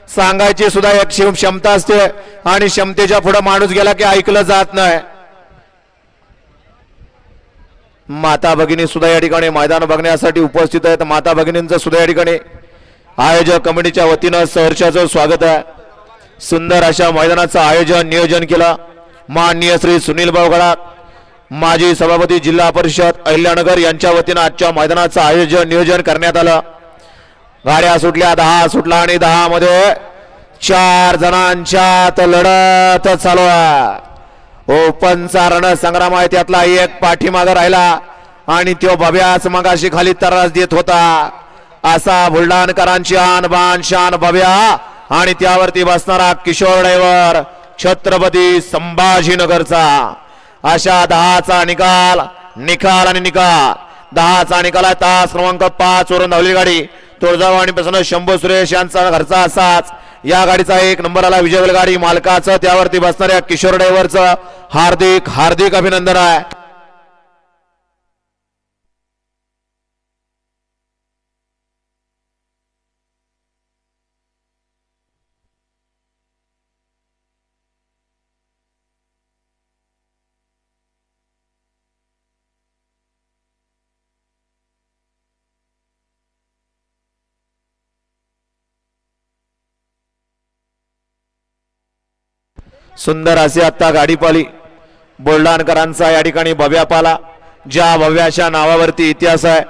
सांगायची सुद्धा एक क्षमता असते आणि क्षमतेच्या पुढे माणूस गेला की ऐकलं जात नाही। माता भगिनी सुद्धा या ठिकाणी मैदान बघण्यासाठी उपस्थित आहेत। माता भगिनींचं सुद्धा या ठिकाणी आयोजक कमिटीच्या वतीनं सहर्षाचं स्वागत आहे। सुंदर अशा मैदानाचं आयोजन नियोजन केलं माननीय श्री सुनील भाऊ गडाख, माजी सभापती जिल्हा परिषद अहिल्यानगर यांच्या वतीनं आजच्या मैदानाचं आयोजन नियोजन करण्यात आलं। गाड्या सुटल्या, 10 सुटला आणि 10 मध्ये 4 जणांच्यात लढत चालू आहे। ओपनचा रणसंग्राम आहे, त्यातला एक पाठीमागे राहिला आणि तो भव्याच मगाशी खाली त्रास देत होता। असा बुलढाणकरांची आन बान शान भव्या आणि त्यावरती बसणारा किशोर ड्रायव्हर छत्रपती संभाजीनगरचा। अशा 10चा निकाल आणि निकाल 10चा निकाल आहे। तास क्रमांक 5 वरून धावली गाडी तुळजाभवानी प्रसन्न शंभू सुरेश यांचा घरचा असाच या गाडीचा 1 नंबरला विजय गाडी मालकाचं त्यावरती बसणाऱ्या किशोर ड्रायव्हरचं हार्दिक हार्दिक अभिनंदन आहे। सुंदर असे आता गाडी पाली बुलढाणकरांचा या ठिकाणी भव्या पाला, ज्या भव्याच्या नावावरती इतिहास आहे।